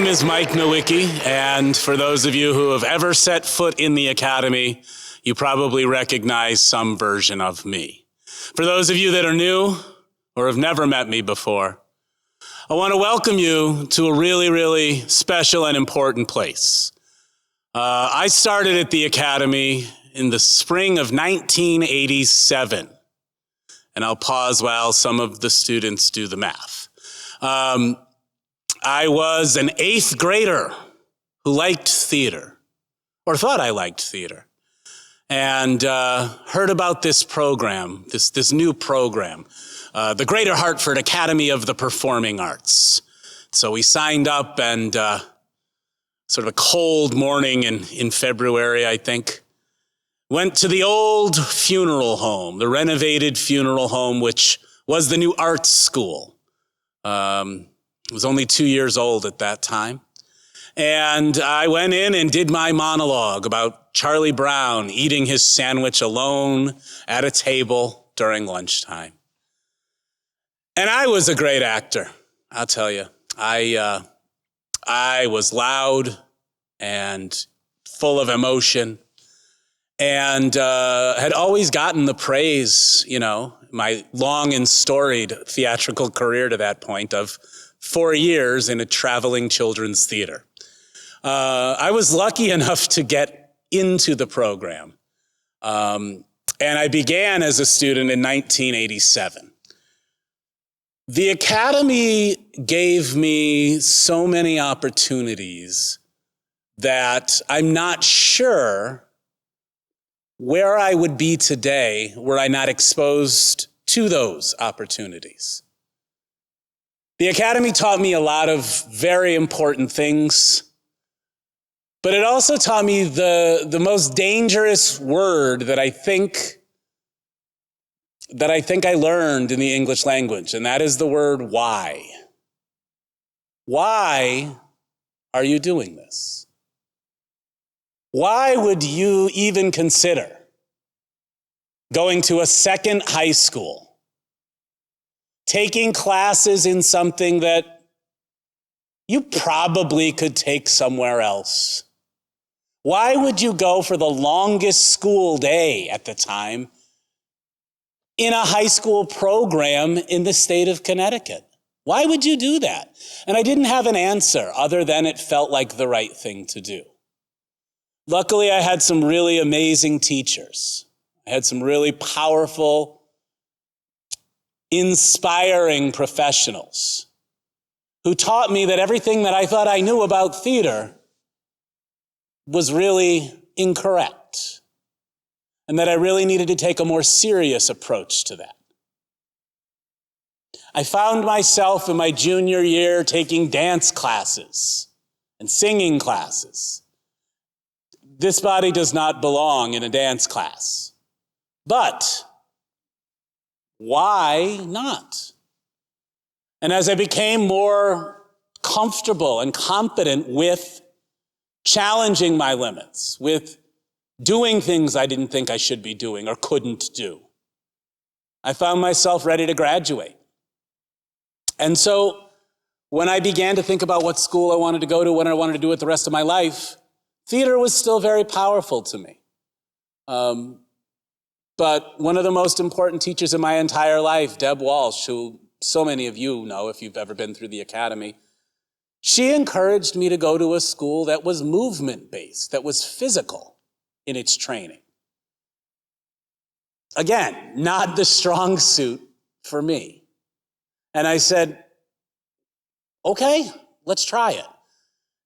name is Mike Nowicki, and for those of you who have ever set foot in the Academy, you probably recognize some version of me. For those of you that are new or have never met me before, I want to welcome you to a really, really special and important place. I started at the Academy in the spring of 1987, and I'll pause while some of the students do the math. I was an 8th grader who liked theater, or thought I liked theater, and heard about this program, this new program, the Greater Hartford Academy of the Performing Arts. So we signed up, and sort of a cold morning in February, I think, went to the old funeral home, the renovated funeral home, which was the new art school. I was only 2 years old at that time. And I went in and did my monologue about Charlie Brown eating his sandwich alone at a table during lunchtime. And I was a great actor, I'll tell you. I was loud and full of emotion and had always gotten the praise, my long and storied theatrical career to that point of 4 years in a traveling children's theater. I was lucky enough to get into the program. And I began as a student in 1987. The Academy gave me so many opportunities that I'm not sure where I would be today were I not exposed to those opportunities. The Academy taught me a lot of very important things, but it also taught me the most dangerous word that I think I learned in the English language, and that is the word why. Why are you doing this? Why would you even consider going to a second high school, taking classes in something that you probably could take somewhere else? Why would you go for the longest school day at the time in a high school program in the state of Connecticut? Why would you do that? And I didn't have an answer other than it felt like the right thing to do. Luckily, I had some really amazing teachers. I had some really powerful, inspiring professionals who taught me that everything that I thought I knew about theater was really incorrect, and that I really needed to take a more serious approach to that. I found myself in my junior year taking dance classes and singing classes. This body does not belong in a dance class. But why not? And as I became more comfortable and competent with challenging my limits, with doing things I didn't think I should be doing or couldn't do, I found myself ready to graduate. And so when I began to think about what school I wanted to go to, what I wanted to do with the rest of my life, theater was still very powerful to me. But one of the most important teachers in my entire life, Deb Walsh, who so many of you know if you've ever been through the Academy, she encouraged me to go to a school that was movement-based, that was physical in its training. Again, not the strong suit for me. And I said, okay, let's try it.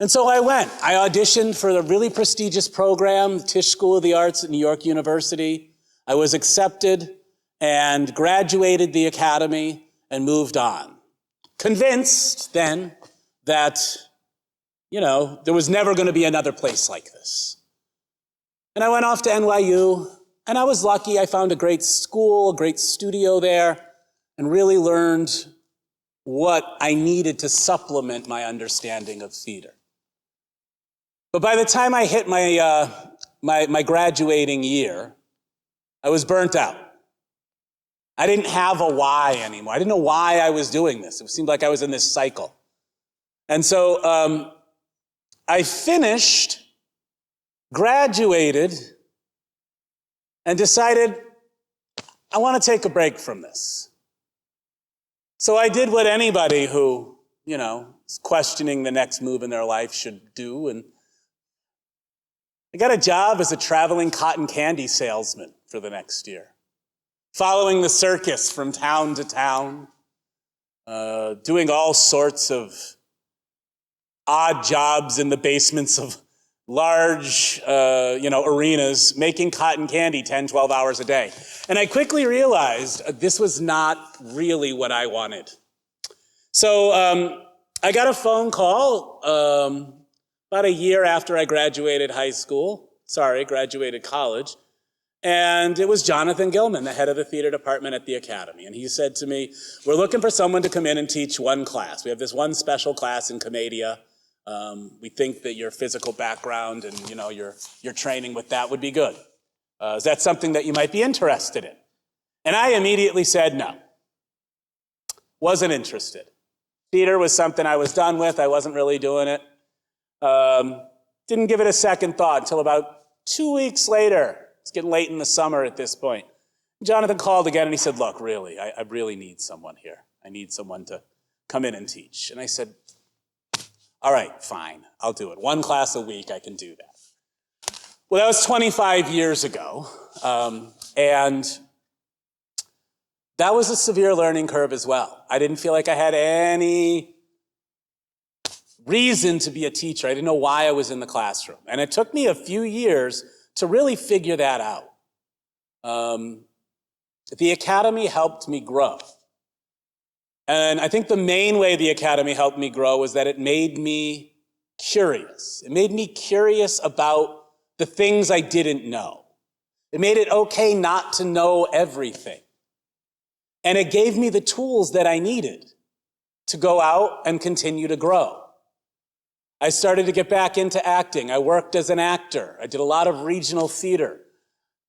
And so I went. I auditioned for the really prestigious program, Tisch School of the Arts at New York University. I was accepted and graduated the Academy and moved on. Convinced then that, there was never going to be another place like this. And I went off to NYU, and I was lucky. I found a great school, a great studio there, and really learned what I needed to supplement my understanding of theater. But by the time I hit my graduating year, I was burnt out. I didn't have a why anymore. I didn't know why I was doing this. It seemed like I was in this cycle. And so I finished, graduated, and decided I want to take a break from this. So I did what anybody who, is questioning the next move in their life should do, and I got a job as a traveling cotton candy salesman for the next year, following the circus from town to town, doing all sorts of odd jobs in the basements of large, arenas, making cotton candy 10, 12 hours a day. And I quickly realized this was not really what I wanted. So I got a phone call about a year after I graduated graduated college. And it was Jonathan Gilman, the head of the theater department at the Academy. And he said to me, we're looking for someone to come in and teach one class. We have this one special class in commedia. We think that your physical background and your training with that would be good. Is that something that you might be interested in? And I immediately said no. Wasn't interested. Theater was something I was done with. I wasn't really doing it. Didn't give it a second thought until about 2 weeks later. It's getting late in the summer at this point. Jonathan called again and he said, look, really, I really need someone here. I need someone to come in and teach. And I said, all right, fine, I'll do it. One class a week, I can do that. Well, that was 25 years ago. And that was a severe learning curve as well. I didn't feel like I had any reason to be a teacher. I didn't know why I was in the classroom. And it took me a few years to really figure that out. The Academy helped me grow. And I think the main way the Academy helped me grow was that it made me curious. It made me curious about the things I didn't know. It made it okay not to know everything. And it gave me the tools that I needed to go out and continue to grow. I started to get back into acting. I worked as an actor. I did a lot of regional theater.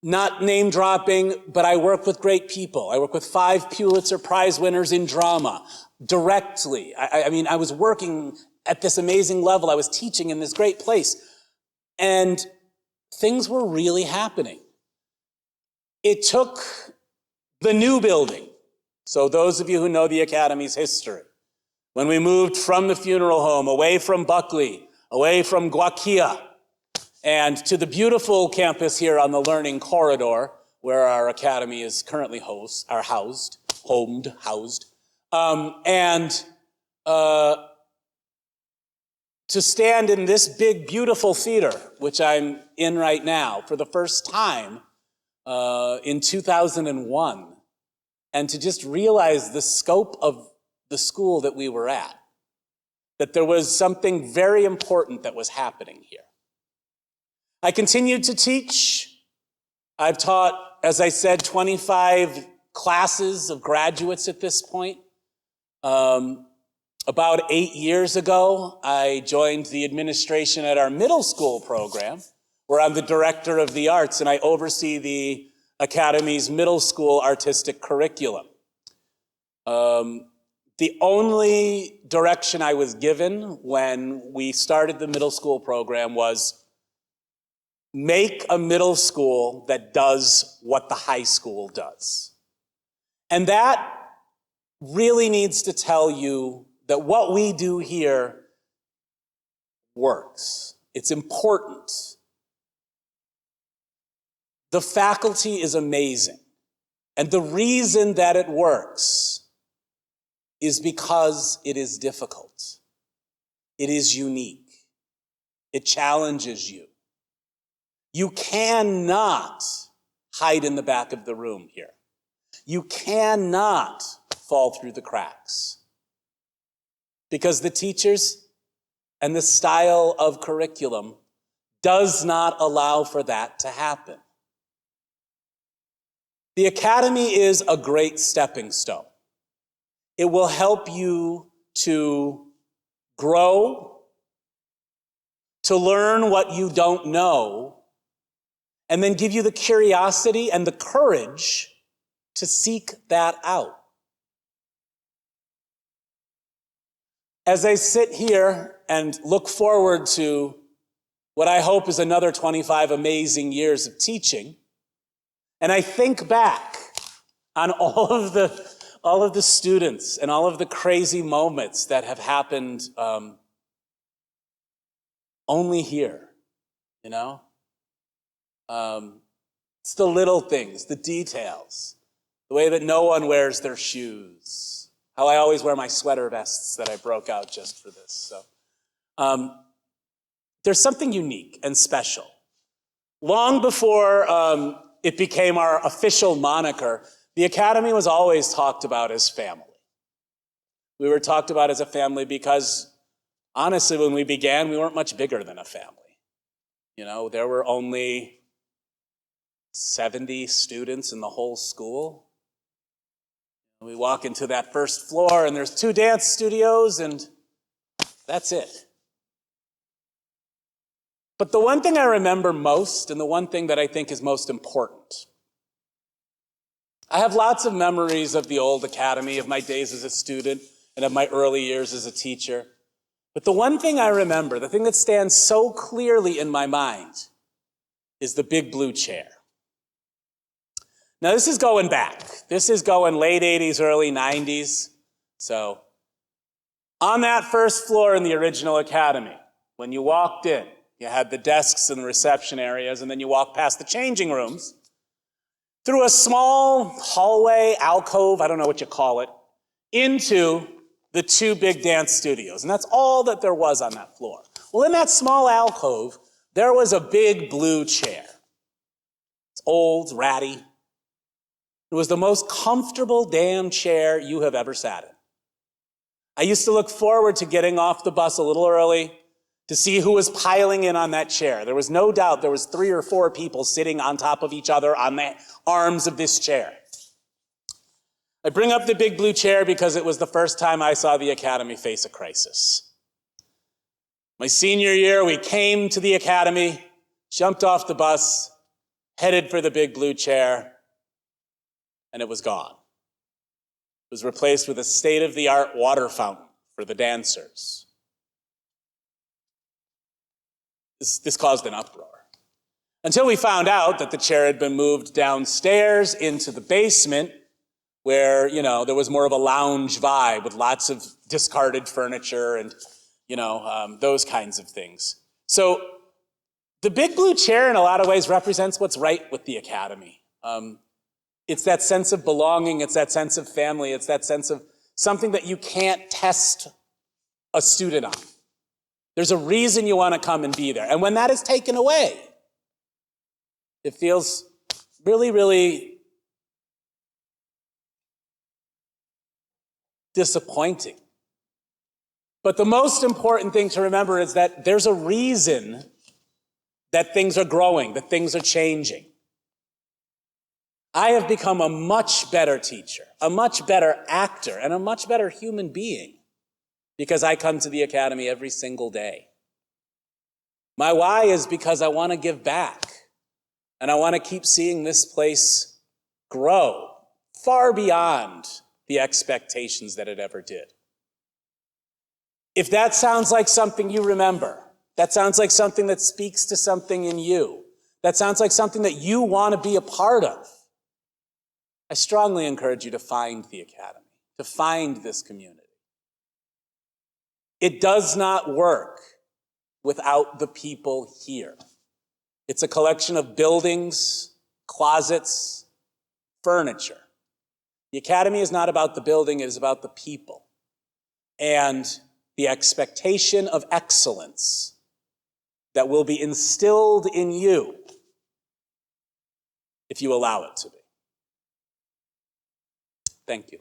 Not name dropping, but I work with great people. I work with 5 Pulitzer Prize winners in drama directly. I was working at this amazing level. I was teaching in this great place. And things were really happening. It took the new building. So those of you who know the Academy's history, when we moved from the funeral home, away from Buckley, away from Guaquia, and to the beautiful campus here on the Learning Corridor, where our Academy is currently housed. To stand in this big, beautiful theater, which I'm in right now, for the first time in 2001, and to just realize the scope of the school that we were at, that there was something very important that was happening here. I continued to teach. I've taught, as I said, 25 classes of graduates at this point. About 8 years ago, I joined the administration at our middle school program, where I'm the director of the arts, and I oversee the Academy's middle school artistic curriculum. The only direction I was given when we started the middle school program was make a middle school that does what the high school does. And that really needs to tell you that what we do here works. It's important. The faculty is amazing. And the reason that it works is because it is difficult. It is unique. It challenges you. You cannot hide in the back of the room here. You cannot fall through the cracks. Because the teachers and the style of curriculum does not allow for that to happen. The Academy is a great stepping stone. It will help you to grow, to learn what you don't know, and then give you the curiosity and the courage to seek that out. As I sit here and look forward to what I hope is another 25 amazing years of teaching. And I think back on all of the students and all of the crazy moments that have happened only here, you know? It's the little things, the details, the way that no one wears their shoes, how I always wear my sweater vests that I broke out just for this. So there's something unique and special. Long before it became our official moniker, the Academy was always talked about as family. We were talked about as a family because, honestly, when we began, we weren't much bigger than a family. You know, there were only 70 students in the whole school. We walk into that first floor and there's 2 dance studios and that's it. But the one thing I remember most, and the one thing that I think is most important, I have lots of memories of the old Academy, of my days as a student, and of my early years as a teacher. But the one thing I remember, the thing that stands so clearly in my mind, is the big blue chair. Now this is going back. This is going late 80s, early 90s. So on that first floor in the original Academy, when you walked in, you had the desks and the reception areas, and then you walked past the changing rooms, through a small hallway, alcove, I don't know what you call it, into the 2 big dance studios. And that's all that there was on that floor. Well, in that small alcove, there was a big blue chair. It's old, ratty. It was the most comfortable damn chair you have ever sat in. I used to look forward to getting off the bus a little early to see who was piling in on that chair. There was no doubt there was 3 or 4 people sitting on top of each other on the arms of this chair. I bring up the big blue chair because it was the first time I saw the Academy face a crisis. My senior year, we came to the Academy, jumped off the bus, headed for the big blue chair, and it was gone. It was replaced with a state-of-the-art water fountain for the dancers. This caused an uproar. Until we found out that the chair had been moved downstairs into the basement where, you know, there was more of a lounge vibe with lots of discarded furniture and, you know, those kinds of things. So the big blue chair in a lot of ways represents what's right with the Academy. It's that sense of belonging, it's that sense of family, it's that sense of something that you can't test a student on. There's a reason you want to come and be there. And when that is taken away, it feels really, really disappointing. But the most important thing to remember is that there's a reason that things are growing, that things are changing. I have become a much better teacher, a much better actor, and a much better human being because I come to the Academy every single day. My why is because I want to give back, and I want to keep seeing this place grow far beyond the expectations that it ever did. If that sounds like something you remember, that sounds like something that speaks to something in you, that sounds like something that you want to be a part of, I strongly encourage you to find the Academy, to find this community. It does not work without the people here. It's a collection of buildings, closets, furniture. The Academy is not about the building, it is about the people and the expectation of excellence that will be instilled in you if you allow it to be. Thank you.